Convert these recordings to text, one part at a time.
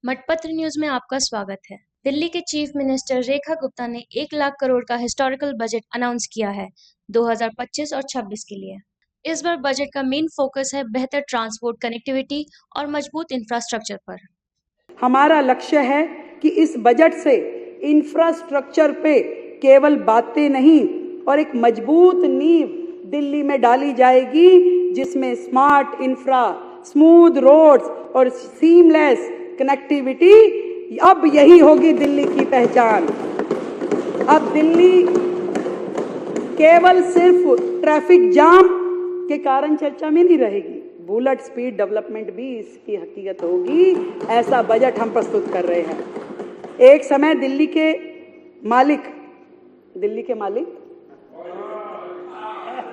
मटपत्र news में आपका स्वागत है। दिल्ली के चीफ मिनिस्टर रेखा गुप्ता ने 1 लाख करोड़ का हिस्टोरिकल बजट अनाउंस किया है 2025 और 26 के लिए। इस बार बजट का मेन फोकस है बेहतर ट्रांसपोर्ट कनेक्टिविटी और मजबूत इंफ्रास्ट्रक्चर पर। हमारा लक्ष्य है कि इस बजट से इंफ्रास्ट्रक्चर पे केवल बातें नहीं और एक मजबूत नींव दिल्ली में डाली जाएगी, जिसमें स्मार्ट इंफ्रा, स्मूथ रोड्स और सीमलेस कनेक्टिविटी, अब यही होगी दिल्ली की पहचान। अब दिल्ली केवल सिर्फ ट्रैफिक जाम के कारण चर्चा में नहीं रहेगी, बुलेट स्पीड डेवलपमेंट भी इसकी हकीकत होगी। ऐसा बजट हम प्रस्तुत कर रहे हैं। एक समय दिल्ली के मालिक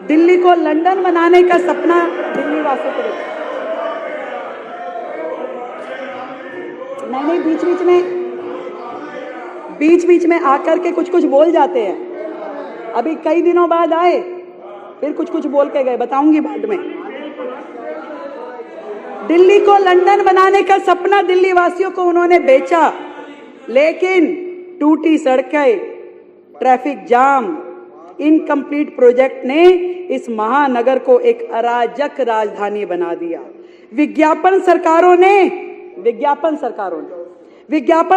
दिल्ली को लंदन बनाने का सपना दिल्ली वासियों को देखा। नहीं, बीच में आकर के कुछ बोल जाते हैं। अभी कई दिनों बाद आए, फिर कुछ बोल के गए, बताऊंगी बाद में। दिल्ली को लंदन बनाने का सपना दिल्ली वासियों को उन्होंने बेचा, लेकिन टूटी सड़कें, ट्रैफिक जाम, इनकम्प्लीट प्रोजेक्ट ने इस महानगर को एक अराजक राजधानी बना दिया। विज्ञापन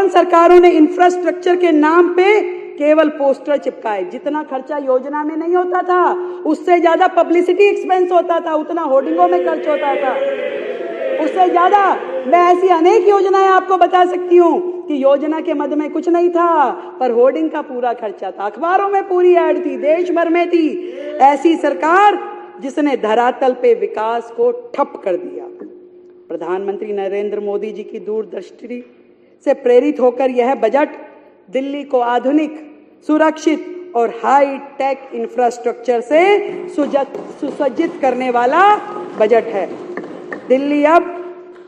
सरकारों ने इंफ्रास्ट्रक्चर के नाम पे केवल पोस्टर चिपकाए। जितना खर्चा योजना में नहीं होता था, उससे ज्यादा पब्लिसिटी एक्सपेंस होता था, उतना होर्डिंगों में खर्च होता था, उससे ज्यादा। मैं ऐसी अनेक योजनाएं आपको बता सकती हूँ कि योजना के मद में कुछ नहीं था, पर होर्डिंग का पूरा खर्चा था, अखबारों में पूरी ऐड थी, देश भर में थी। ऐसी सरकार जिसने धरातल पे विकास को ठप कर दिया। प्रधानमंत्री नरेंद्र मोदी जी की दूरदृष्टि से प्रेरित होकर यह बजट दिल्ली को आधुनिक, सुरक्षित और हाई टेक इंफ्रास्ट्रक्चर से सुसज्जित करने वाला बजट है। दिल्ली अब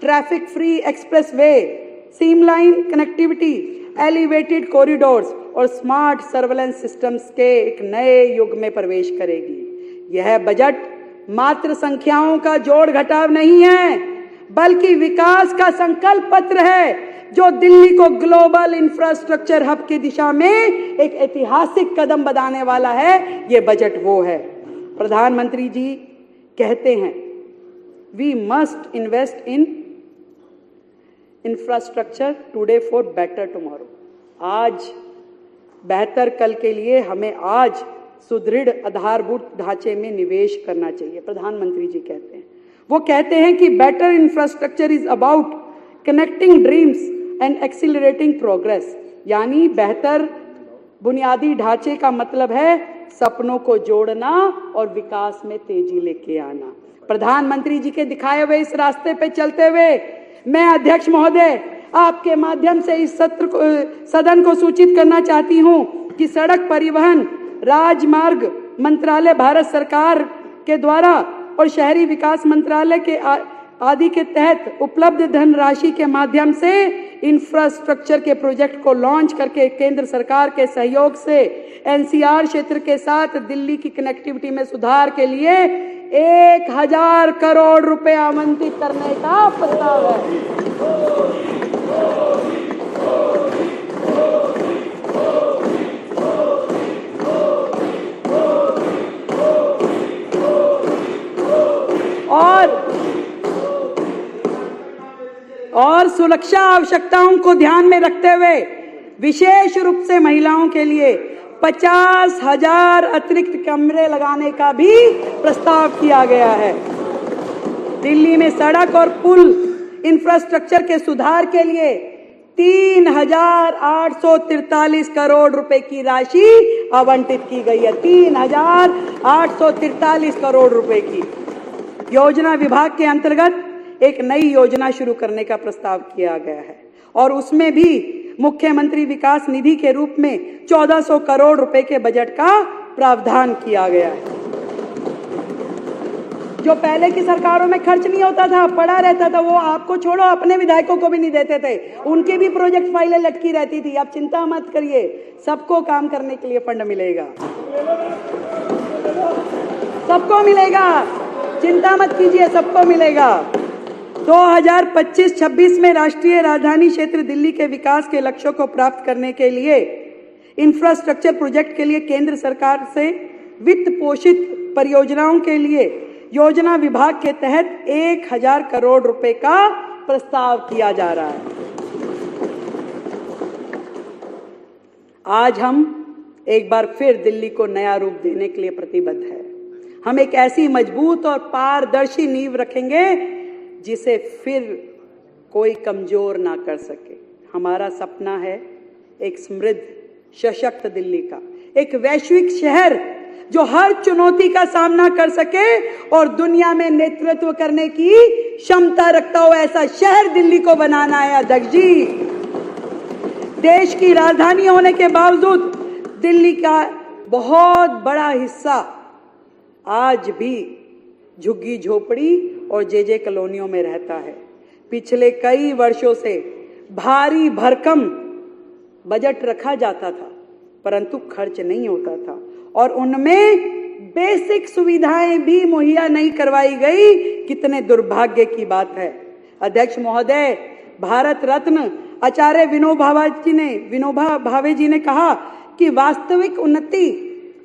traffic free expressway, seamless connectivity, elevated corridors और स्मार्ट सर्वेलेंस सिस्टम्स के एक नए युग में प्रवेश करेगी। यह बजट मात्र संख्याओं का जोड़ घटाव नहीं है, बल्कि विकास का संकल्प पत्र है, जो दिल्ली को ग्लोबल इंफ्रास्ट्रक्चर हब की दिशा में एक ऐतिहासिक कदम बढ़ाने वाला है। ये बजट वो है। प्रधानमंत्री जी कहते हैं, we must invest in infrastructure today for better tomorrow. आज बेहतर कल के लिए हमें आज सुदृढ़ आधारभूत ढांचे में निवेश करना चाहिए। प्रधानमंत्री जी कहते हैं, वो कहते हैं कि better infrastructure is about connecting dreams and accelerating progress. यानी बेहतर बुनियादी ढांचे का मतलब है सपनों को जोड़ना और विकास में तेजी लेके आना। प्रधानमंत्री जी के दिखाए हुए इस रास्ते पे चलते हुए मैं अध्यक्ष महोदय आपके माध्यम से इस सदन को सूचित करना चाहती हूं कि सड़क परिवहन राजमार्ग मंत्रालय भारत सरकार के द्वारा और शहरी विकास मंत्रालय के आदि के तहत उपलब्ध धनराशि के माध्यम से इंफ्रास्ट्रक्चर के प्रोजेक्ट को लॉन्च करके केंद्र सरकार के सहयोग से एनसीआर क्षेत्र के साथ दिल्ली की कनेक्टिविटी में सुधार के लिए 1000 करोड़ रुपए आवंटित करने का प्रस्ताव है। और सुरक्षा आवश्यकताओं को ध्यान में रखते हुए विशेष रूप से महिलाओं के लिए 50,000 अतिरिक्त कमरे लगाने का भी प्रस्ताव किया गया है। दिल्ली में सड़क और पुल इंफ्रास्ट्रक्चर के सुधार के लिए 3,843 करोड़ रुपए की राशि आवंटित की गई है। 3,843 करोड़ रुपए की योजना विभाग के अंतर्गत एक नई योजना शुरू करने का प्रस्ताव किया गया है और उसमें भी मुख्यमंत्री विकास निधि के रूप में 1400 करोड़ रुपए के बजट का प्रावधान किया गया है। जो पहले की सरकारों में खर्च नहीं होता था, पड़ा रहता था, वो आपको छोड़ो अपने विधायकों को भी नहीं देते थे, उनकी भी प्रोजेक्ट फाइलें लटकी रहती थी। आप चिंता मत करिए, सबको काम करने के लिए फंड मिलेगा, सबको मिलेगा, चिंता मत कीजिए, सबको मिलेगा। 2025-26 में राष्ट्रीय राजधानी क्षेत्र दिल्ली के विकास के लक्ष्यों को प्राप्त करने के लिए इंफ्रास्ट्रक्चर प्रोजेक्ट के लिए केंद्र सरकार से वित्त पोषित परियोजनाओं के लिए योजना विभाग के तहत 1000 करोड़ रुपए का प्रस्ताव किया जा रहा है। आज हम एक बार फिर दिल्ली को नया रूप देने के लिए प्रतिबद्ध है। हम एक ऐसी मजबूत और पारदर्शी नींव रखेंगे जिसे फिर कोई कमजोर ना कर सके। हमारा सपना है एक समृद्ध, सशक्त दिल्ली का, एक वैश्विक शहर जो हर चुनौती का सामना कर सके और दुनिया में नेतृत्व करने की क्षमता रखता हो, ऐसा शहर दिल्ली को बनाना है अध्यक्ष जी। देश की राजधानी होने के बावजूद दिल्ली का बहुत बड़ा हिस्सा आज भी झुग्गी झोपड़ी और जेजे कॉलोनियों में रहता है। पिछले कई वर्षों से भारी भरकम बजट रखा जाता था परंतु खर्च नहीं होता था और उनमें बेसिक सुविधाएं भी मुहैया नहीं करवाई गई। कितने दुर्भाग्य की बात है। अध्यक्ष महोदय, भारत रत्न आचार्य विनोबा भावे जी ने कहा कि वास्तविक उन्नति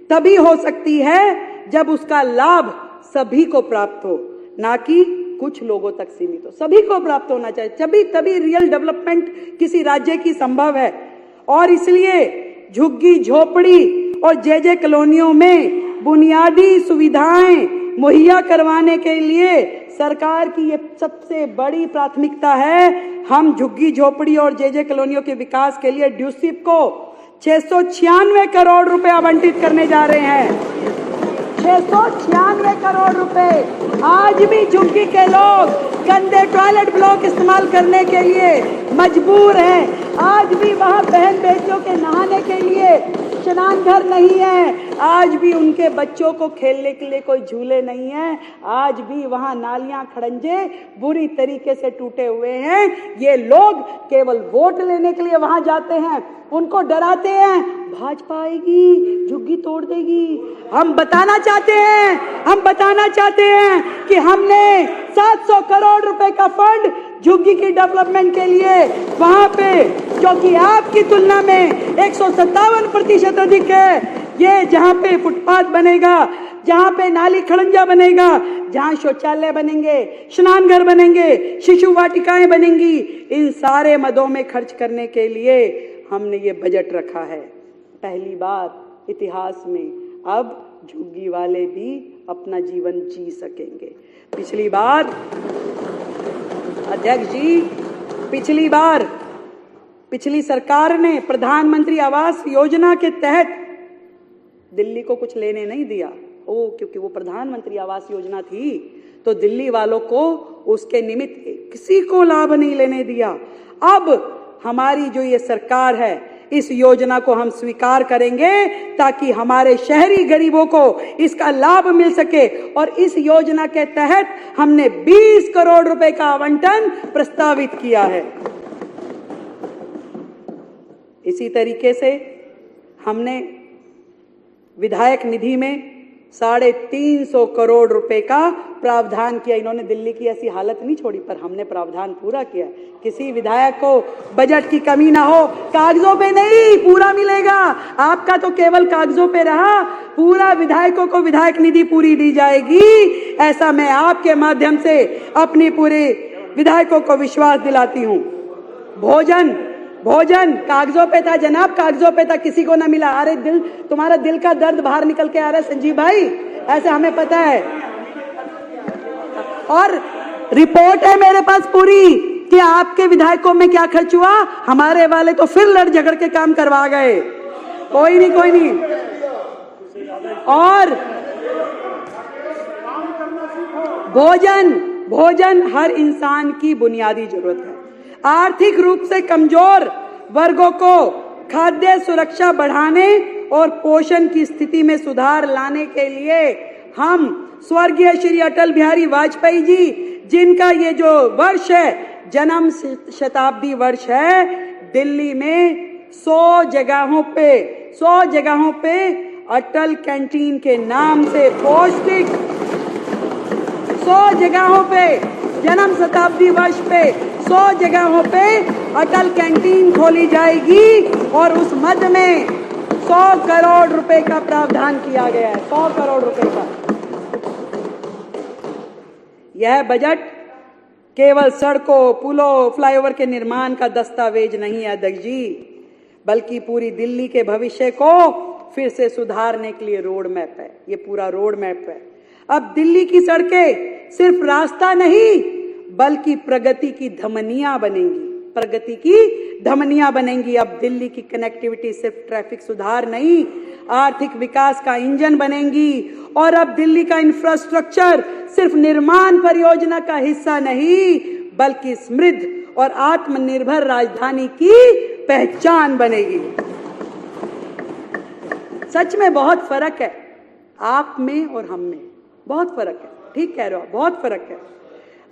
तभी हो सकती है जब उसका लाभ सभी को प्राप्त हो, ना कि कुछ लोगों तक सीमित हो। सभी को प्राप्त होना चाहिए, तभी रियल डेवलपमेंट किसी राज्य की संभव है। और इसलिए झुग्गी झोपड़ी और जेजे कॉलोनियों में बुनियादी सुविधाएं मुहैया करवाने के लिए सरकार की ये सबसे बड़ी प्राथमिकता है। हम झुग्गी झोपड़ी और जेजे कॉलोनियों के विकास के लिए ड्यूसिप को 696 करोड़ रुपए आवंटित करने जा रहे हैं। 696 करोड़ रुपए। आज भी झुग्गी के लोग गंदे टॉयलेट ब्लॉक इस्तेमाल करने के लिए मजबूर हैं। आज भी वहाँ बहन बेटियों के नहाने के लिए स्नान घर नहीं है। आज भी उनके बच्चों को खेलने के लिए कोई झूले नहीं है। आज भी वहाँ नालियां खड़ंजे बुरी तरीके से टूटे हुए हैं। ये लोग केवल वोट लेने के लिए वहाँ जाते हैं, उनको डराते हैं भाजपा आएगी झुग्गी तोड़ देगी। हम बताना चाहते हैं कि हमने 700 करोड़ रुपए का फंड झुग्गी की डेवलपमेंट के लिए वहां पे, जो कि आपकी तुलना में 157% अधिक है। ये जहां पे फुटपाथ बनेगा, जहां पे नाली खड़ंजा बनेगा, जहां शौचालय बनेंगे, स्नान घर बनेंगे, शिशु वाटिकाएं बनेंगी, इन सारे मदों में खर्च करने के लिए हमने ये बजट रखा है। पहली बार इतिहास में अब झुग्गी वाले भी अपना जीवन जी सकेंगे। पिछली बार अध्यक्ष जी, पिछली सरकार ने प्रधानमंत्री आवास योजना के तहत दिल्ली को कुछ लेने नहीं दिया। क्योंकि वो प्रधानमंत्री आवास योजना थी तो दिल्ली वालों को उसके निमित्त किसी को लाभ नहीं लेने दिया। अब हमारी जो ये सरकार है, इस योजना को हम स्वीकार करेंगे ताकि हमारे शहरी गरीबों को इसका लाभ मिल सके। और इस योजना के तहत हमने 20 करोड़ रुपए का आवंटन प्रस्तावित किया है। इसी तरीके से हमने विधायक निधि में 350 करोड़ रुपए का प्रावधान किया। इन्होंने दिल्ली की ऐसी हालत नहीं छोड़ी, पर हमने प्रावधान पूरा किया। किसी विधायक को बजट की कमी ना हो, कागजों पे नहीं, पूरा मिलेगा। आपका तो केवल कागजों पे रहा, पूरा विधायकों को विधायक निधि पूरी दी जाएगी। ऐसा मैं आपके माध्यम से अपनी पूरे विधायकों को विश्वास दिलाती हूँ। भोजन कागजों पे था जनाब, कागजों पे था, किसी को ना मिला। अरे तुम्हारा दिल का दर्द बाहर निकल के आ रहा है संजीव भाई, ऐसे हमें पता है। और रिपोर्ट है मेरे पास पूरी कि आपके विधायकों में क्या खर्च हुआ। हमारे वाले तो फिर लड़ झगड़ के काम करवा गए। कोई नहीं। और भोजन हर इंसान की बुनियादी जरूरत है। आर्थिक रूप से कमजोर वर्गों को खाद्य सुरक्षा बढ़ाने और पोषण की स्थिति में सुधार लाने के लिए हम स्वर्गीय श्री अटल बिहारी वाजपेयी जी, जिनका ये जो वर्ष है, जन्म शताब्दी वर्ष है, दिल्ली में 100 जगहों पे अटल कैंटीन के नाम से पौष्टिक 100 जगहों पे जन्म शताब्दी वर्ष पे 100 जगहों पे अटल कैंटीन खोली जाएगी और उस मद में 100 करोड़ रुपए का प्रावधान किया गया है, 100 करोड़ रुपए का। यह बजट केवल सड़कों, पुलों, फ्लाईओवर के निर्माण का दस्तावेज नहीं है अध्यक्ष जी, बल्कि पूरी दिल्ली के भविष्य को फिर से सुधारने के लिए रोड मैप है। ये पूरा रोड मैप है। अब दिल्ली की सड़कें सिर्फ रास्ता नहीं बल्कि प्रगति की धमनियां बनेंगी, प्रगति की धमनियां बनेंगी। अब दिल्ली की कनेक्टिविटी सिर्फ ट्रैफिक सुधार नहीं, आर्थिक विकास का इंजन बनेंगी। और अब दिल्ली का इंफ्रास्ट्रक्चर सिर्फ निर्माण परियोजना का हिस्सा नहीं बल्कि समृद्ध और आत्मनिर्भर राजधानी की पहचान बनेगी। सच में बहुत फर्क है आप में और हम में, बहुत फर्क है। ठीक कह रहे हो, बहुत फर्क है।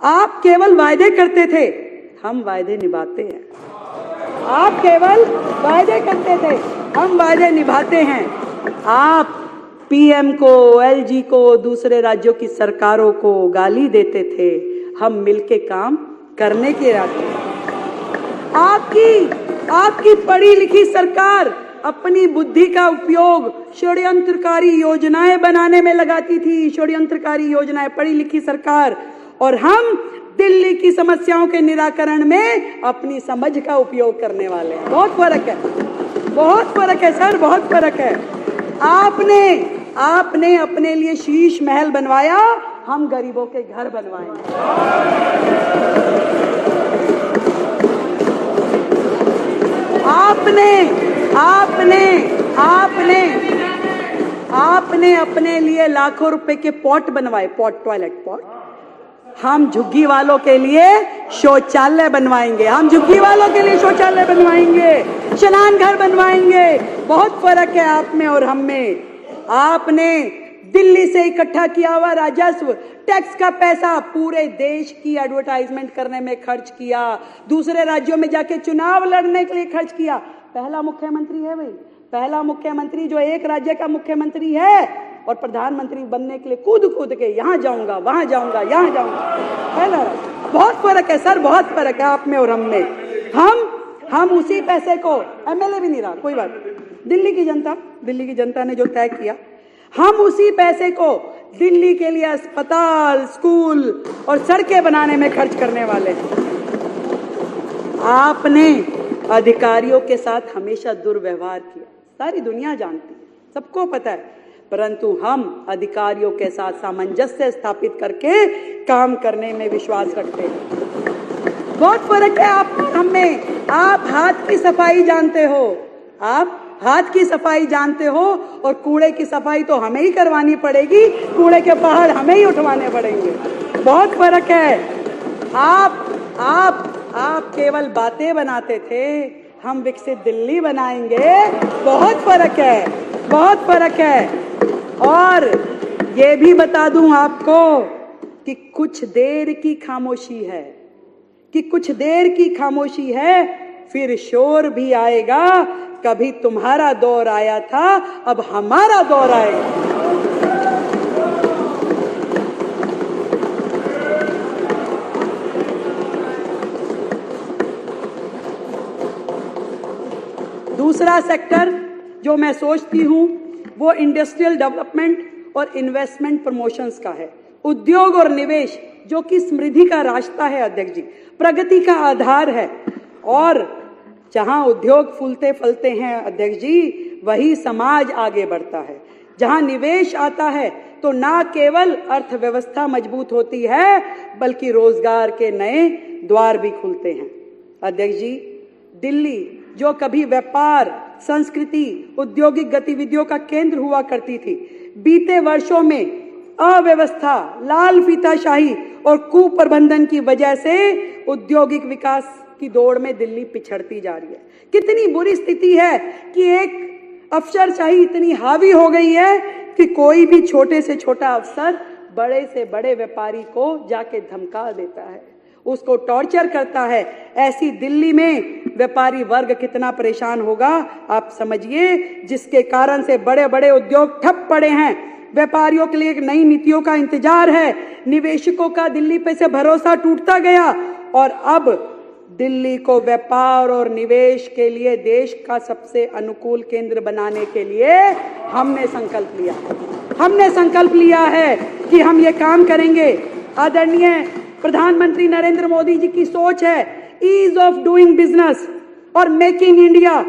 आप केवल वायदे करते थे, हम वायदे निभाते हैं। आप केवल वायदे करते थे, हम वायदे निभाते हैं। आप पीएम को, एलजी को, दूसरे राज्यों की सरकारों को गाली देते थे, हम मिलके काम करने के रास्ते। आपकी पढ़ी लिखी सरकार अपनी बुद्धि का उपयोग षड्यंत्रकारी योजनाएं बनाने में लगाती थी, षड्यंत्रकारी योजनाएं, पढ़ी लिखी सरकार। और हम दिल्ली की समस्याओं के निराकरण में अपनी समझ का उपयोग करने वाले हैं। बहुत फर्क है, बहुत फर्क है सर, बहुत फर्क है। आपने अपने लिए शीश महल बनवाया, हम गरीबों के घर बनवाएंगे। आपने अपने लिए लाखों रुपए के पॉट बनवाए, पॉट, टॉयलेट पॉट। हम झुग्गी वालों के लिए शौचालय बनवाएंगे, हम झुग्गी वालों के लिए शौचालय बनवाएंगे, स्नान घर बनवाएंगे। बहुत फर्क है आप में और हम में। आपने दिल्ली से इकट्ठा किया हुआ राजस्व, टैक्स का पैसा पूरे देश की एडवर्टाइजमेंट करने में खर्च किया, दूसरे राज्यों में जाके चुनाव लड़ने के लिए खर्च किया। पहला मुख्यमंत्री है भाई, पहला मुख्यमंत्री जो एक राज्य का मुख्यमंत्री है और प्रधानमंत्री बनने के लिए कूद के यहाँ जाऊंगा, वहां जाऊंगा, यहाँ जाऊंगा। पहला राज्य। बहुत फर्क है सर, बहुत फर्क है आप में और हम में। हम उसी पैसे को, एमएलए भी नहीं रहा, कोई बात नहीं, दिल्ली की जनता ने जो तय किया, हम उसी पैसे को दिल्ली के लिए अस्पताल, स्कूल और सड़कें बनाने में खर्च करने वाले हैं। आपने अधिकारियों के साथ हमेशा दुर्व्यवहार किया, सारी दुनिया जानती है, सबको पता है, परंतु हम अधिकारियों के साथ सामंजस्य स्थापित करके काम करने में विश्वास रखते हैं। बहुत फर्क है आप हम में। आप हाथ की सफाई जानते हो, आप हाथ की सफाई जानते हो और कूड़े की सफाई तो हमें ही करवानी पड़ेगी, कूड़े के पहाड़ हमें ही उठवाने पड़ेंगे। बहुत फर्क है। आप केवल बातें बनाते थे, हम विकसित दिल्ली बनाएंगे। बहुत फर्क है, बहुत फर्क है। और ये भी बता दूं आपको कि कुछ देर की खामोशी है, फिर शोर भी आएगा। कभी तुम्हारा दौर आया था, अब हमारा दौर आएगा। दूसरा सेक्टर जो मैं सोचती हूं वो इंडस्ट्रियल डेवलपमेंट और इन्वेस्टमेंट प्रमोशंस का है। उद्योग और निवेश जो कि समृद्धि का रास्ता है अध्यक्ष जी, प्रगति का आधार है। और जहां उद्योग फूलते फलते हैं अध्यक्ष जी, वही समाज आगे बढ़ता है। जहां निवेश आता है तो ना केवल अर्थव्यवस्था मजबूत होती है बल्कि रोजगार के नए द्वार भी खुलते हैं। अध्यक्ष जी, दिल्ली जो कभी व्यापार, संस्कृति, औद्योगिक गतिविधियों का केंद्र हुआ करती थी, बीते वर्षों में अव्यवस्था, लाल फीताशाही और कुप्रबंधन की वजह से औद्योगिक विकास की दौड़ में दिल्ली पिछड़ती जा रही है। कितनी बुरी स्थिति है कि एक अफसरशाही इतनी हावी हो गई है कि कोई भी छोटे से छोटा अफसर बड़े से बड़े व्यापारी को जाके धमका देता है, उसको टॉर्चर करता है। ऐसी दिल्ली में व्यापारी वर्ग कितना परेशान होगा आप समझिए, जिसके कारण से बड़े बड़े उद्योग ठप पड़े हैं। व्यापारियों के लिए एक नई नीतियों का इंतजार है। निवेशकों का दिल्ली पे से भरोसा टूटता गया और अब दिल्ली को व्यापार और निवेश के लिए देश का सबसे अनुकूल केंद्र बनाने के लिए हमने संकल्प लिया है कि हम ये काम करेंगे। आदरणीय प्रधानमंत्री नरेंद्र मोदी जी की सोच है ईज ऑफ डूइंग बिजनेस और मेक इन इंडिया।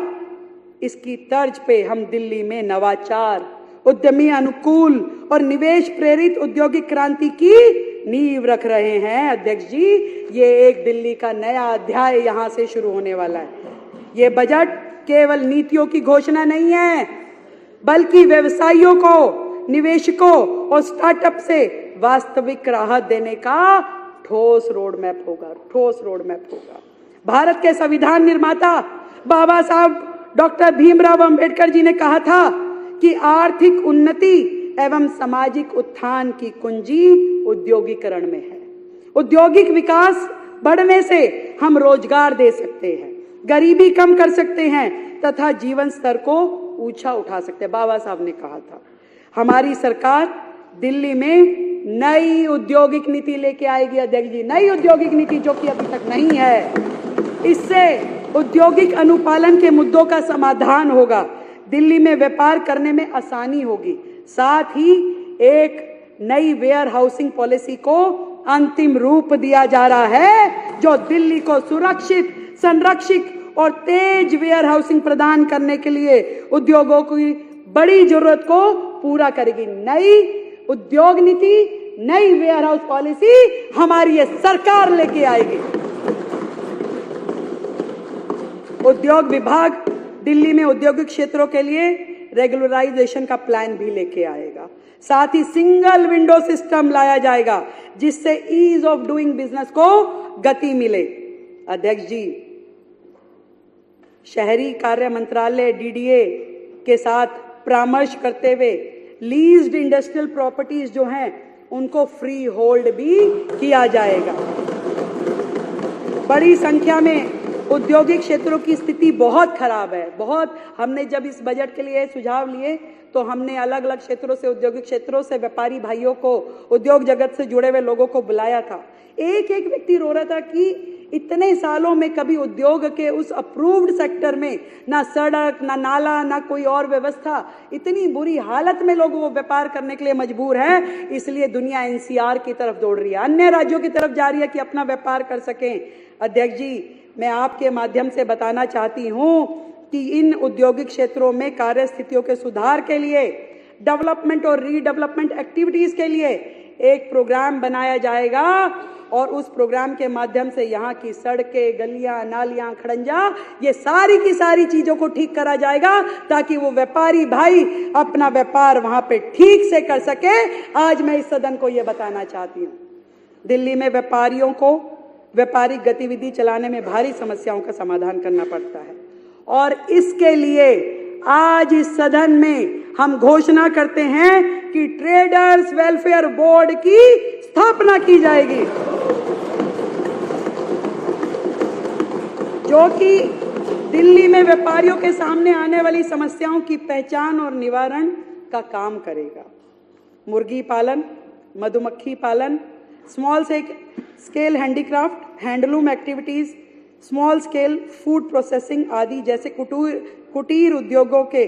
इसकी तर्ज पे हम दिल्ली में नवाचार, उद्यमी अनुकूल और निवेश प्रेरित औद्योगिक क्रांति की नींव रख रहे हैं। अध्यक्ष जी, ये एक दिल्ली का नया अध्याय यहां से शुरू होने वाला है। ये बजट केवल नीतियों की घोषणा नहीं है, बल्कि व्यवसायियों को, निवेशकों और स्टार्टअप से वास्तविक राहत देने का ठोस रोड मैप होगा। भारत के संविधान निर्माता बाबा साहब डॉक्टर भीमराव अंबेडकर जी ने कहा था कि आर्थिक उन्नति एवं सामाजिक उत्थान की कुंजी उद्योगीकरण में है। औद्योगिक विकास बढ़ने से हम रोजगार दे सकते हैं, गरीबी कम कर सकते हैं तथा जीवन स्तर को ऊंचा उठा सकते हैं। बाबा साहब ने कहा था। हमारी सरकार दिल्ली में नई औद्योगिक नीति लेके आएगी। अध्यक्ष जी, नई औद्योगिक नीति जो कि अभी तक नहीं है। इससे औद्योगिक अनुपालन के मुद्दों का समाधान होगा, दिल्ली में व्यापार करने में आसानी होगी। साथ ही एक नई वेयर हाउसिंग पॉलिसी को अंतिम रूप दिया जा रहा है जो दिल्ली को सुरक्षित, संरक्षित और तेज वेयर हाउसिंग प्रदान करने के लिए उद्योगों की बड़ी जरूरत को पूरा करेगी। नई उद्योग नीति, नई वेयर हाउस पॉलिसी हमारी ये सरकार लेके आएगी। उद्योग विभाग दिल्ली में औद्योगिक क्षेत्रों के लिए रेगुलराइजेशन का प्लान भी लेके आएगा। साथ ही सिंगल विंडो सिस्टम लाया जाएगा जिससे ईज ऑफ डूइंग बिजनेस को गति मिले। अध्यक्ष जी, शहरी कार्य मंत्रालय डीडीए के साथ परामर्श करते हुए लीज्ड इंडस्ट्रियल प्रॉपर्टीज जो हैं उनको फ्री होल्ड भी किया जाएगा। बड़ी संख्या में औद्योगिक क्षेत्रों की स्थिति बहुत खराब है। हमने जब इस बजट के लिए सुझाव लिए तो हमने अलग अलग क्षेत्रों से, औद्योगिक क्षेत्रों से व्यापारी भाइयों को, उद्योग जगत से जुड़े हुए लोगों को बुलाया था। एक एक व्यक्ति रो रहा था कि इतने सालों में कभी उद्योग के उस अप्रूव्ड सेक्टर में ना सड़क, ना नाला, ना कोई और व्यवस्था, इतनी बुरी हालत में लोग वो व्यापार करने के लिए मजबूर है। इसलिए दुनिया एनसीआर की तरफ दौड़ रही है, अन्य राज्यों की तरफ जा रही है कि अपना व्यापार कर सकें। अध्यक्ष जी, मैं आपके माध्यम से बताना चाहती हूं कि इन औद्योगिक क्षेत्रों में कार्य स्थितियों के सुधार के लिए, डेवलपमेंट और रीडेवलपमेंट एक्टिविटीज के लिए एक प्रोग्राम बनाया जाएगा और उस प्रोग्राम के माध्यम से यहाँ की सड़कें, गलियां, नालियां, खड़ंजा, ये सारी की सारी चीजों को ठीक करा जाएगा ताकि वो व्यापारी भाई अपना व्यापार वहां पे ठीक से कर सके। आज मैं इस सदन को ये बताना चाहती हूँ, दिल्ली में व्यापारियों को व्यापारिक गतिविधि चलाने में भारी समस्याओं का समाधान करना पड़ता है और इसके लिए आज इस सदन में हम घोषणा करते हैं कि ट्रेडर्स वेलफेयर बोर्ड की स्थापना की जाएगी जो कि दिल्ली में व्यापारियों के सामने आने वाली समस्याओं की पहचान और निवारण का काम करेगा। मुर्गी पालन, मधुमक्खी पालन, small scale handicraft, handloom activities, small scale food processing आदि जैसे कुटीर उद्योगों के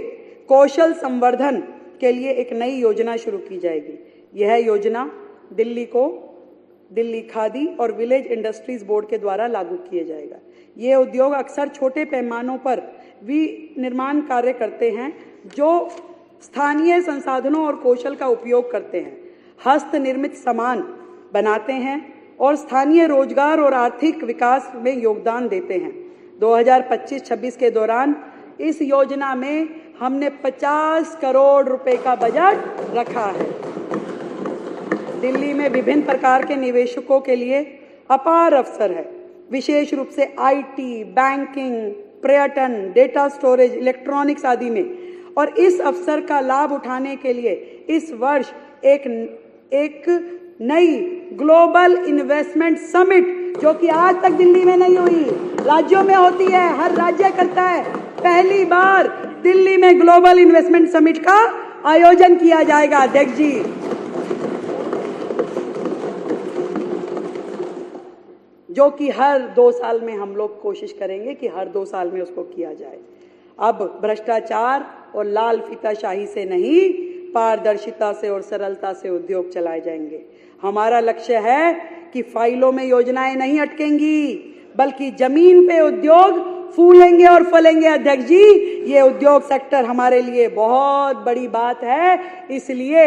कौशल संवर्धन के लिए एक नई योजना शुरू की जाएगी। यह योजना दिल्ली खादी और विलेज इंडस्ट्रीज बोर्ड के द्वारा लागू किया जाएगा। ये उद्योग अक्सर छोटे पैमानों पर विनिर्माण कार्य करते हैं जो स्थानीय संसाधनों और कौशल का उपयोग करते हैं, हस्त निर्मित सामान बनाते हैं और स्थानीय रोजगार और आर्थिक विकास में योगदान देते हैं। 2025-26 के दौरान इस योजना में हमने 50 करोड़ रुपए का बजट रखा है। दिल्ली में विभिन्न प्रकार के निवेशकों के लिए अपार अवसर है, विशेष रूप से आईटी, बैंकिंग, पर्यटन, डेटा स्टोरेज, इलेक्ट्रॉनिक्स आदि में। और इस अवसर का लाभ उठाने के लिए इस वर्ष एक नई ग्लोबल इन्वेस्टमेंट समिट जो कि आज तक दिल्ली में नहीं हुई, राज्यों में होती है, हर राज्य करता है, पहली बार दिल्ली में ग्लोबल इन्वेस्टमेंट समिट का आयोजन किया जाएगा अध्यक्ष जी। जो कि हर 2 साल में हम लोग कोशिश करेंगे कि हर 2 साल में उसको किया जाए। अब भ्रष्टाचार और लाल फीताशाही से नहीं, पारदर्शिता से और सरलता से उद्योग चलाए जाएंगे। हमारा लक्ष्य है कि फाइलों में योजनाएं नहीं अटकेंगी, बल्कि जमीन पे उद्योग फूलेंगे और फलेंगे। अध्यक्ष जी, ये उद्योग सेक्टर हमारे लिए बहुत बड़ी बात है। इसलिए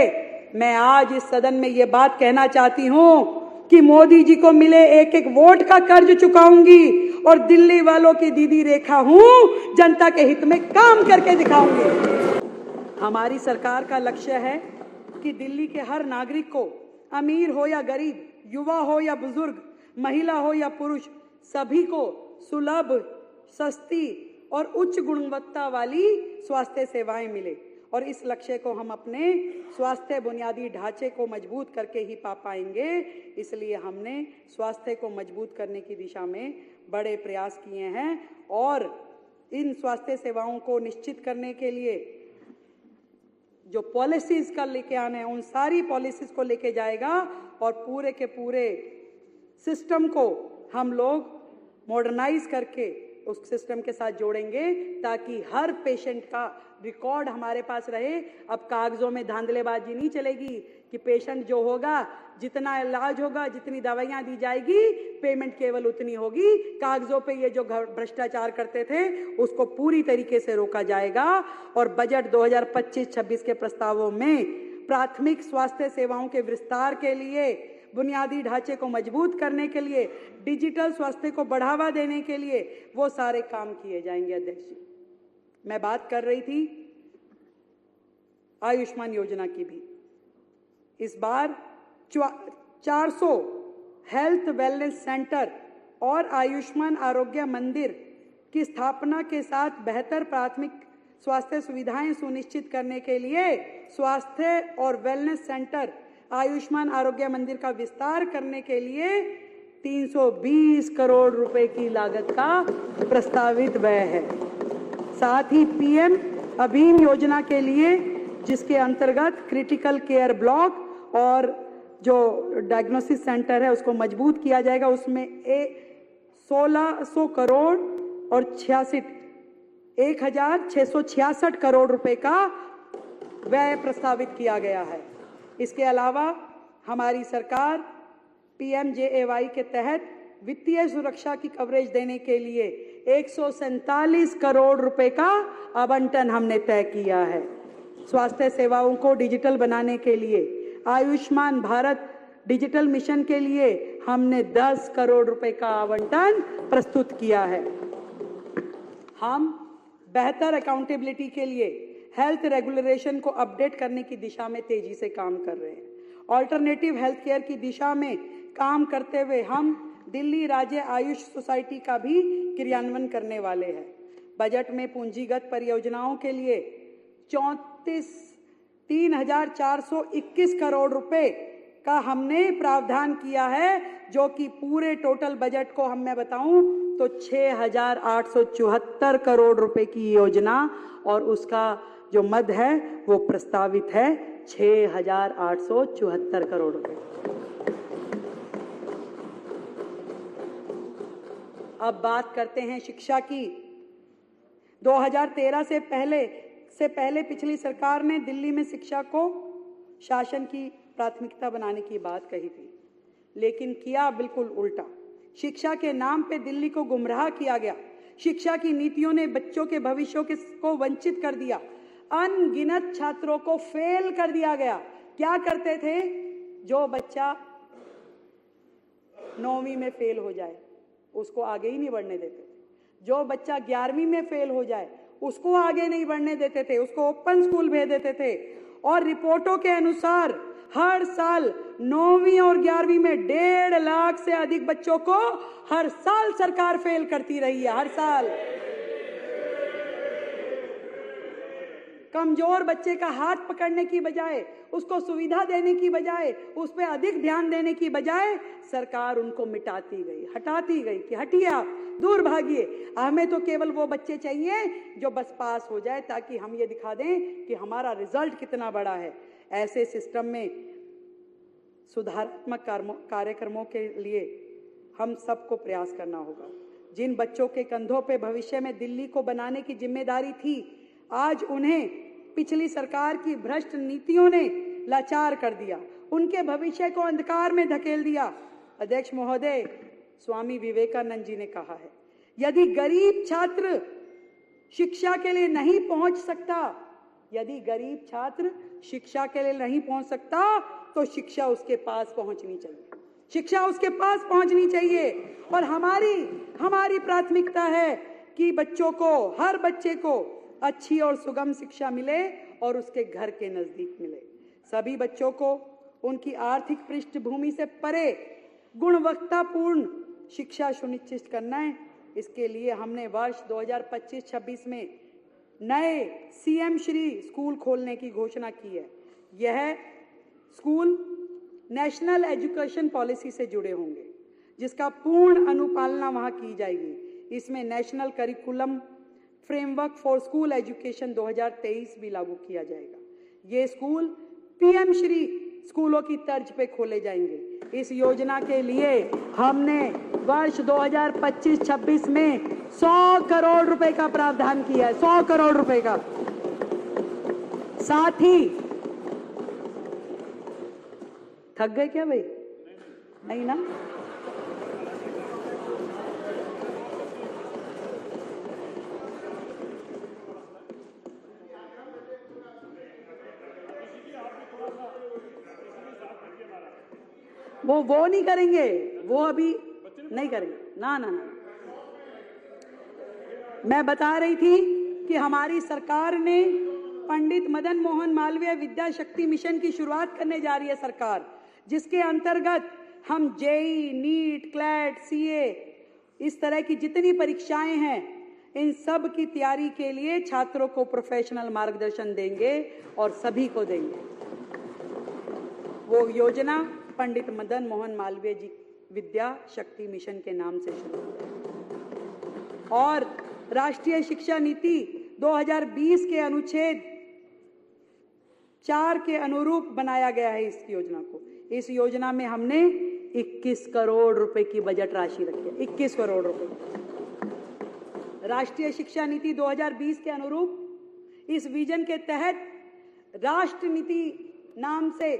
मैं आज इस सदन में ये बात कहना चाहती हूँ कि मोदी जी को मिले एक एक वोट का कर्ज चुकाऊंगी और दिल्ली वालों की दीदी रेखा हूं, जनता के हित में काम करके दिखाऊंगी। हमारी सरकार का लक्ष्य है कि दिल्ली के हर नागरिक को, अमीर हो या गरीब, युवा हो या बुजुर्ग, महिला हो या पुरुष, सभी को सुलभ, सस्ती और उच्च गुणवत्ता वाली स्वास्थ्य सेवाएं मिले। और इस लक्ष्य को हम अपने स्वास्थ्य बुनियादी ढांचे को मजबूत करके ही पा पाएंगे। इसलिए हमने स्वास्थ्य को मजबूत करने की दिशा में बड़े प्रयास किए हैं और इन स्वास्थ्य सेवाओं को निश्चित करने के लिए जो पॉलिसीज का लेके आने हैं, उन सारी पॉलिसीज को लेके जाएगा और पूरे के पूरे सिस्टम को हम लोग मॉडर्नाइज करके उस सिस्टम के साथ जोड़ेंगे ताकि हर पेशेंट का रिकॉर्ड हमारे पास रहे। अब कागजों में धांधलेबाजी नहीं चलेगी कि पेशेंट जो होगा, जितना इलाज होगा, जितनी दवाइयां दी जाएगी, पेमेंट केवल उतनी होगी। कागजों पे ये जो भ्रष्टाचार करते थे उसको पूरी तरीके से रोका जाएगा। और बजट 2025-26 के प्रस्तावों में प्राथमिक स्वास्थ्य सेवाओं के विस्तार के लिए, बुनियादी ढांचे को मजबूत करने के लिए, डिजिटल स्वास्थ्य को बढ़ावा देने के लिए वो सारे काम किए जाएंगे। अध्यक्ष जी, मैं बात कर रही थी आयुष्मान योजना की भी। इस बार 400 हेल्थ वेलनेस सेंटर और आयुष्मान आरोग्य मंदिर की स्थापना के साथ बेहतर प्राथमिक स्वास्थ्य सुविधाएं सुनिश्चित करने के लिए स्वास्थ्य और वेलनेस सेंटर, आयुष्मान आरोग्य मंदिर का विस्तार करने के लिए 320 करोड़ रुपए की लागत का प्रस्तावित व्यय है। साथ ही पीएम अभीम योजना के लिए, जिसके अंतर्गत क्रिटिकल केयर ब्लॉक और जो डायग्नोसिस सेंटर है उसको मजबूत किया जाएगा, उसमें 1600 करोड़ और 1666 करोड़ रुपए का व्यय प्रस्तावित किया गया है। इसके अलावा हमारी सरकार PMJAY के तहत वित्तीय सुरक्षा की कवरेज देने के लिए 147 करोड़ रुपए का आवंटन हमने तय किया है। स्वास्थ्य सेवाओं को डिजिटल बनाने के लिए आयुष्मान भारत डिजिटल मिशन के लिए हमने 10 करोड़ रुपए का आवंटन प्रस्तुत किया है। हम बेहतर अकाउंटेबिलिटी के लिए हेल्थ रेगुलेशन को अपडेट करने की दिशा में तेजी से काम कर रहे हैं। ऑल्टरनेटिव हेल्थ केयर की दिशा में काम करते हुए हम दिल्ली राज्य आयुष सोसाइटी का भी क्रियान्वयन करने वाले हैं। बजट में पूंजीगत परियोजनाओं के लिए 3,421 करोड़ रुपए का हमने प्रावधान किया है, जो कि पूरे टोटल बजट को मैं बताऊं तो 6,874 करोड़ रुपए की योजना और उसका जो मद है वो प्रस्तावित है 6,874 करोड़ रुपए। अब बात करते हैं शिक्षा की। 2013 से पहले पिछली सरकार ने दिल्ली में शिक्षा को शासन की प्राथमिकता बनाने की बात कही थी, लेकिन किया बिल्कुल उल्टा। शिक्षा के नाम पे दिल्ली को गुमराह किया गया। शिक्षा की नीतियों ने बच्चों के भविष्य को वंचित कर दिया। अनगिनत छात्रों को फेल कर दिया गया। क्या करते थे? जो बच्चा 9वीं में फेल हो जाए उसको आगे ही नहीं बढ़ने देते थे। जो बच्चा 11वीं में फेल हो जाए उसको आगे नहीं बढ़ने देते थे, उसको ओपन स्कूल भेज देते थे। और रिपोर्टों के अनुसार हर साल 9वीं और 11वीं में 1.5 लाख से अधिक बच्चों को हर साल सरकार फेल करती रही है, हर साल। कमजोर बच्चे का हाथ पकड़ने की बजाय, उसको सुविधा देने की बजाय, उस पर अधिक ध्यान देने की बजाय सरकार उनको मिटाती गई, हटाती गई कि हटिए आप, दूर भागिए। हमें तो केवल वो बच्चे चाहिए जो बस पास हो जाए, ताकि हम ये दिखा दें कि हमारा रिजल्ट कितना बड़ा है। ऐसे सिस्टम में सुधारात्मक कार्यक्रमों के लिए हम सबको प्रयास करना होगा। जिन बच्चों के कंधों पे भविष्य में दिल्ली को बनाने की जिम्मेदारी थी, आज उन्हें पिछली सरकार की भ्रष्ट नीतियों ने लाचार कर दिया, उनके भविष्य को अंधकार में धकेल दिया। अध्यक्ष महोदय, स्वामी विवेकानंद जी ने कहा है, यदि गरीब छात्र शिक्षा के लिए नहीं पहुंच सकता, यदि गरीब छात्र शिक्षा के लिए नहीं पहुंच सकता, तो शिक्षा उसके पास पहुंचनी चाहिए, शिक्षा उसके पास पहुंचनी चाहिए। और हमारी प्राथमिकता है कि बच्चों को, हर बच्चे को अच्छी और सुगम शिक्षा मिले और उसके घर के नजदीक मिले। सभी बच्चों को उनकी आर्थिक पृष्ठभूमि से परे गुणवत्तापूर्ण शिक्षा सुनिश्चित करना है। इसके लिए हमने वर्ष 2025-26 में नए सीएम श्री स्कूल खोलने की घोषणा की है। यह स्कूल नेशनल एजुकेशन पॉलिसी से जुड़े होंगे, जिसका पूर्ण अनुपालना वहां की जाएगी। इसमें national curriculum framework for school education 2023 भी लागू किया जाएगा। ये स्कूल पीएम श्री स्कूलों की तर्ज पे खोले जाएंगे। इस योजना के लिए हमने वर्ष 2025-26 में 100 करोड़ रुपए का प्रावधान किया है, 100 करोड़ रुपए का। साथ ही थक गए क्या भाई? नहीं ना? वो नहीं करेंगे, वो अभी नहीं करेंगे। ना ना ना, मैं बता रही थी कि हमारी सरकार ने पंडित मदन मोहन मालवीय विद्या शक्ति मिशन की शुरुआत करने जा रही है सरकार, जिसके अंतर्गत हम जेई, नीट, क्लैट, सीए, इस तरह की जितनी परीक्षाएं हैं, इन सब की तैयारी के लिए छात्रों को प्रोफेशनल मार्गदर्शन देंगे और सभी को देंगे। वो योजना पंडित मदन मोहन मालवीय जी विद्या शक्ति मिशन के नाम से शुरू हुई और राष्ट्रीय शिक्षा नीति 2020 के अनुच्छेद 4 के अनुरूप बनाया गया है इस योजना को। इस योजना में हमने 21 करोड़ रुपए की बजट राशि रखी है, 21 करोड़ रुपए। राष्ट्रीय शिक्षा नीति 2020 के अनुरूप इस विजन के तहत राष्ट्र नीति नाम से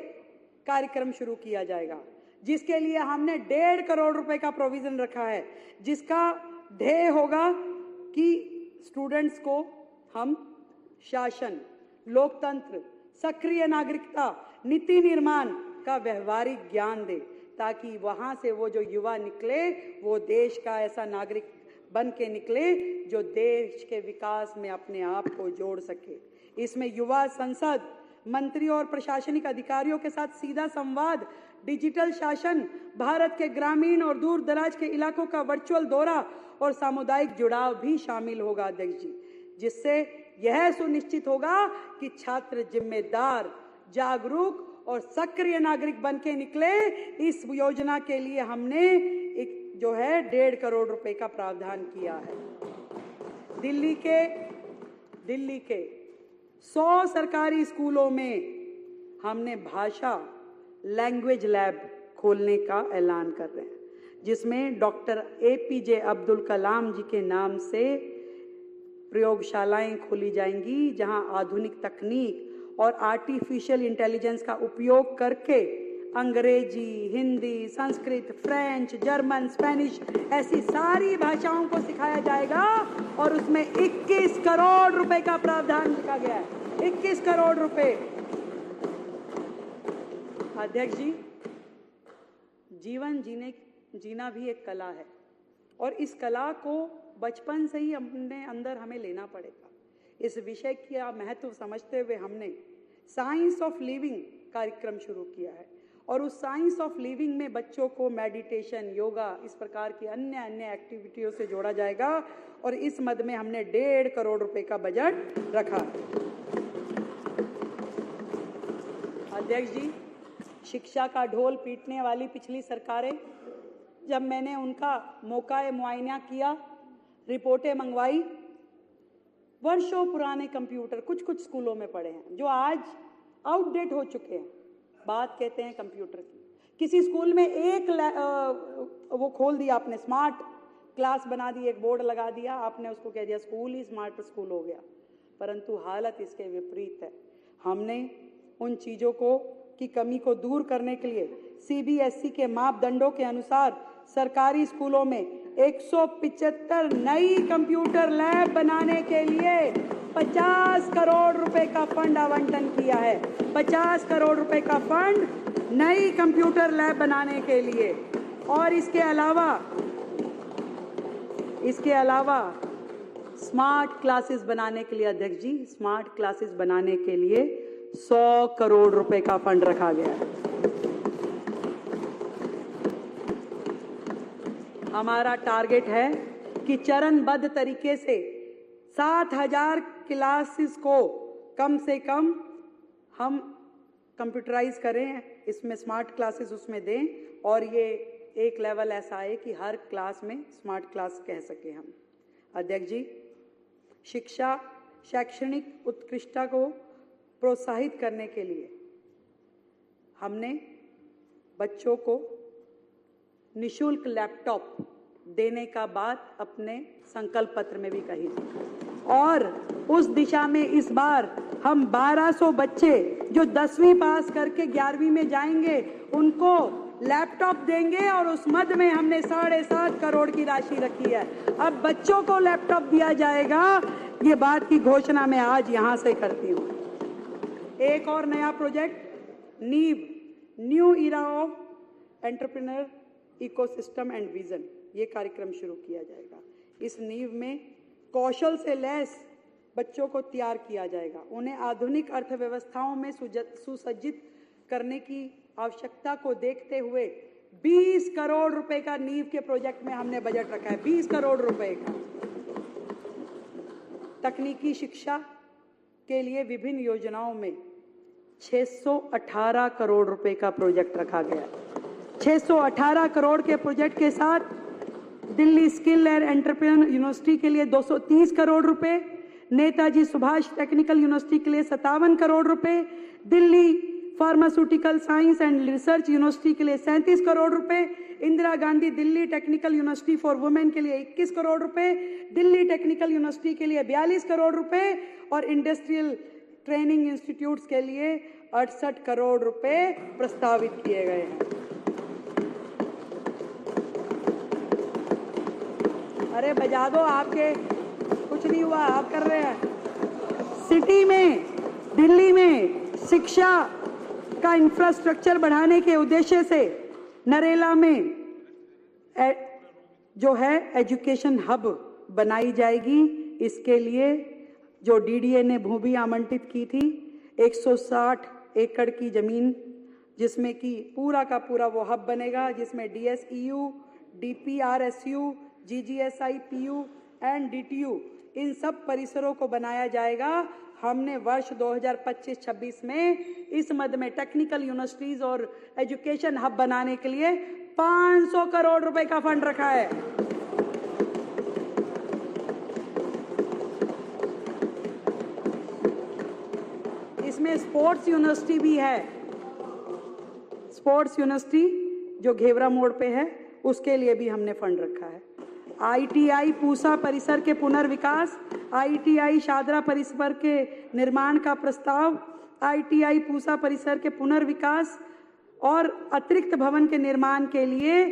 कार्यक्रम शुरू किया जाएगा, जिसके लिए हमने 1.5 करोड़ रुपए का प्रोविजन रखा है, जिसका ध्येय होगा कि स्टूडेंट्स को हम शासन, लोकतंत्र, सक्रिय नागरिकता, नीति निर्माण का व्यवहारिक ज्ञान दे, ताकि वहां से वो जो युवा निकले वो देश का ऐसा नागरिक बन के निकले जो देश के विकास में अपने आप को जोड़ सके। इसमें युवा संसद, मंत्री और प्रशासनिक अधिकारियों के साथ सीधा संवाद, डिजिटल शासन, भारत के ग्रामीण और दूर दराज के इलाकों का वर्चुअल दौरा और सामुदायिक जुड़ाव भी शामिल होगा अध्यक्ष जी, जिससे यह सुनिश्चित होगा कि छात्र जिम्मेदार, जागरूक और सक्रिय नागरिक बन के निकले। इस योजना के लिए हमने एक जो है 1.5 करोड़ रुपए का प्रावधान किया है। दिल्ली के 100 सरकारी स्कूलों में हमने भाषा लैंग्वेज लैब खोलने का ऐलान कर रहे हैं, जिसमें डॉक्टर APJ अब्दुल कलाम जी के नाम से प्रयोगशालाएं खोली जाएंगी, जहां आधुनिक तकनीक और आर्टिफिशियल इंटेलिजेंस का उपयोग करके अंग्रेजी, Hindi, Sanskrit, French, German, Spanish ऐसी सारी भाषाओं को सिखाया जाएगा और उसमें 21 करोड़ रुपए का प्रावधान लिखा गया है। 21 करोड़ रुपए। अध्यक्ष जी, जीवन जीना भी एक कला है और इस कला को बचपन से ही अपने अंदर हमें लेना पड़ेगा। इस विषय का महत्व समझते हुए हमने साइंस ऑफ लिविंग कार्यक्रम शुरू किया है और उस साइंस ऑफ लिविंग में बच्चों को मेडिटेशन, योगा, इस प्रकार की अन्य एक्टिविटियों से जोड़ा जाएगा और इस मद में हमने 1.5 करोड़ रुपए का बजट रखा है। अध्यक्ष जी, शिक्षा का ढोल पीटने वाली पिछली सरकारें, जब मैंने उनका मौका मुआयना किया, रिपोर्टें मंगवाई, वर्षों पुराने कंप्यूटर कुछ कुछ स्कूलों में पड़े हैं जो आज आउटडेट हो चुके हैं। बात कहते हैं कंप्यूटर की। किसी स्कूल में एक वो खोल दिया आपने, स्मार्ट क्लास बना दी, एक बोर्ड लगा दिया आपने, उसको कह दिया स्कूल ही स्मार्ट स्कूल हो गया। परंतु हालत इसके विपरीत है। हमने उन चीज़ों को की कमी को दूर करने के लिए सीबीएसई के मापदंडों के अनुसार सरकारी स्कूलों में 175 नई कंप्यूटर लैब बनाने के लिए 50 करोड़ रुपए का फंड आवंटन किया है। 50 करोड़ रुपए का फंड नई कंप्यूटर लैब बनाने के लिए। और इसके अलावा स्मार्ट क्लासेस बनाने के लिए, अध्यक्ष जी, स्मार्ट क्लासेस बनाने के लिए 100 करोड़ रुपए का फंड रखा गया है। हमारा टारगेट है कि चरणबद्ध तरीके से 7,000 क्लासेस को कम से कम हम कंप्यूटराइज करें, इसमें स्मार्ट क्लासेस उसमें दें, और ये एक लेवल ऐसा है कि हर क्लास में स्मार्ट क्लास कह सके हम। अध्यक्ष जी, शिक्षा शैक्षणिक उत्कृष्टता को प्रोत्साहित करने के लिए हमने बच्चों को निःशुल्क लैपटॉप देने का बात अपने संकल्प पत्र में भी कही थी, और उस दिशा में इस बार हम 1200 बच्चे जो 10वीं पास करके 11वीं में जाएंगे उनको लैपटॉप देंगे, और उस मद में हमने 7.5 करोड़ की राशि रखी है। अब बच्चों को लैपटॉप दिया जाएगा, ये बात की घोषणा मैं आज यहाँ से करती हूँ। एक और नया प्रोजेक्ट नीव, new era of entrepreneur ecosystem and vision, ये कार्यक्रम शुरू किया जाएगा। इस नींव में कौशल से लैस बच्चों को तैयार किया जाएगा, उन्हें आधुनिक अर्थव्यवस्थाओं में सुसज्जित करने की आवश्यकता को देखते हुए 20 करोड़ रुपए का नींव के प्रोजेक्ट में हमने बजट रखा है, 20 करोड़ रुपए का। तकनीकी शिक्षा के लिए विभिन्न योजनाओं में 618 करोड़ रुपए का प्रोजेक्ट रखा गया है। 618 करोड़ के प्रोजेक्ट के साथ Delhi skill and entrepreneur university के लिए 230 करोड़ रुपए, नेताजी सुभाष टेक्निकल यूनिवर्सिटी के लिए 57 करोड़ रुपए, Delhi pharmaceutical science and research university के लिए 37 करोड़ रुपए, Indira Gandhi Delhi technical university for women के लिए 21 करोड़ रुपए, दिल्ली टेक्निकल यूनिवर्सिटी के लिए 42 करोड़ रुपए, और इंडस्ट्रियल ट्रेनिंग इंस्टीट्यूट्स के लिए 68 करोड़ रुपए प्रस्तावित किए गए हैं। अरे बजा दो, आपके कुछ नहीं हुआ, आप कर रहे हैं। सिटी में, दिल्ली में शिक्षा का इंफ्रास्ट्रक्चर बढ़ाने के उद्देश्य से नरेला में जो है एजुकेशन हब बनाई जाएगी। इसके लिए जो डीडीए ने भूमि आवंटित की थी 160 एकड़ की जमीन, जिसमें कि पूरा का पूरा वो हब बनेगा, जिसमें DSEU, DPRSU, GGSI, PU and DTU, इन सब परिसरों को बनाया जाएगा। हमने वर्ष 2025-26 में इस मद में टेक्निकल यूनिवर्सिटीज और एजुकेशन हब बनाने के लिए 500 करोड़ रुपए का फंड रखा है। इसमें स्पोर्ट्स यूनिवर्सिटी भी है। स्पोर्ट्स यूनिवर्सिटी जो घेवरा मोड़ पे है, उसके लिए भी हमने फंड रखा है। ITI पूसा परिसर के पुनर्विकास, ITI शादरा परिसर के निर्माण का प्रस्ताव, ITI पूसा परिसर के पुनर्विकास और अतिरिक्त भवन के निर्माण के लिए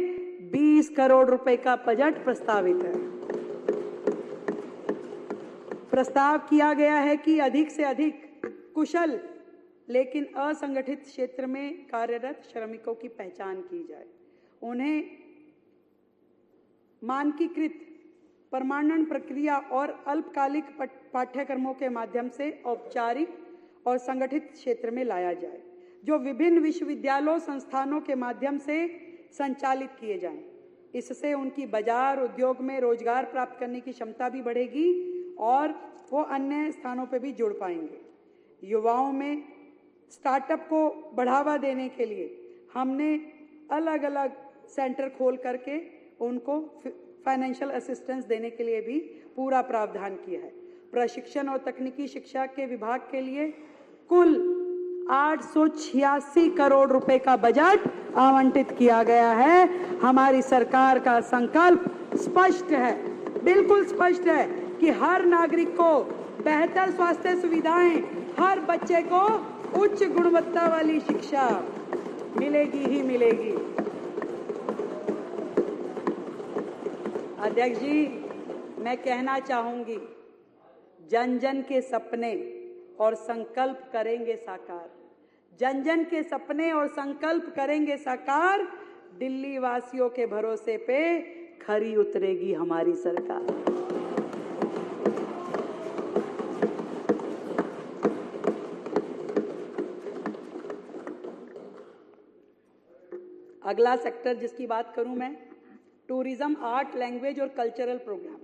20 करोड़ रुपए का बजट प्रस्तावित है। प्रस्ताव किया गया है कि अधिक से अधिक कुशल लेकिन असंगठित क्षेत्र में कार्यरत श्रमिकों की पहचान की जाए, उन्हें मानकीकृत प्रमाणन प्रक्रिया और अल्पकालिक पाठ्यक्रमों के माध्यम से औपचारिक और संगठित क्षेत्र में लाया जाए, जो विभिन्न विश्वविद्यालयों संस्थानों के माध्यम से संचालित किए जाएं। इससे उनकी बाजार उद्योग में रोजगार प्राप्त करने की क्षमता भी बढ़ेगी और वो अन्य स्थानों पर भी जुड़ पाएंगे। युवाओं में स्टार्टअप को बढ़ावा देने के लिए हमने अलग अलग सेंटर खोल करके उनको फाइनेंशियल असिस्टेंस देने के लिए भी पूरा प्रावधान किया है। प्रशिक्षण और तकनीकी शिक्षा के विभाग के लिए कुल 886 करोड़ रुपए का बजट आवंटित किया गया है। हमारी सरकार का संकल्प स्पष्ट है, बिल्कुल स्पष्ट है कि हर नागरिक को बेहतर स्वास्थ्य सुविधाएं, हर बच्चे को उच्च गुणवत्ता वाली शिक्षा मिलेगी ही मिलेगी। अध्यक्ष जी, मैं कहना चाहूंगी, जन जन के सपने और संकल्प करेंगे साकार। जन जन के सपने और संकल्प करेंगे साकार। दिल्ली वासियों के भरोसे पे खरी उतरेगी हमारी सरकार। अगला सेक्टर जिसकी बात करूं मैं, टूरिज्म, आर्ट, लैंग्वेज और कल्चरल प्रोग्राम।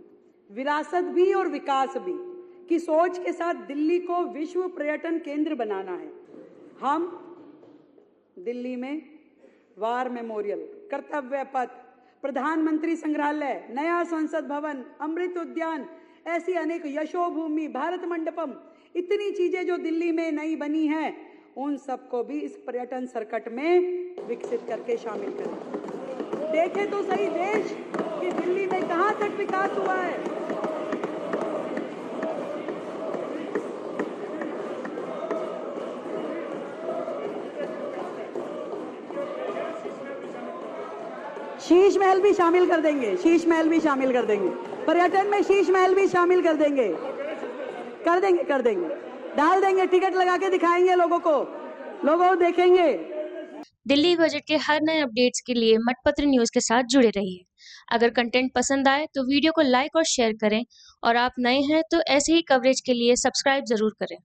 विरासत भी और विकास भी की सोच के साथ दिल्ली को विश्व पर्यटन केंद्र बनाना है। हम दिल्ली में वार मेमोरियल, कर्तव्य पथ, प्रधानमंत्री संग्रहालय, नया संसद भवन, अमृत उद्यान, ऐसी अनेक यशोभूमि, भारत मंडपम, इतनी चीजें जो दिल्ली में नई बनी हैं, उन सबको भी इस पर्यटन सर्किट में विकसित करके शामिल करें। देखें तो सही देश कि दिल्ली में कहां तक विकास हुआ है। शीश महल भी शामिल कर देंगे, शीश महल भी शामिल कर देंगे, पर्यटन में शीश महल भी शामिल कर देंगे, कर देंगे, डाल देंगे, टिकट लगा के दिखाएंगे लोगों को, लोग देखेंगे। दिल्ली बजट के हर नए अपडेट्स के लिए मठपत्र न्यूज के साथ जुड़े रहिए। अगर कंटेंट पसंद आए तो वीडियो को लाइक और शेयर करें, और आप नए हैं तो ऐसे ही कवरेज के लिए सब्सक्राइब जरूर करें।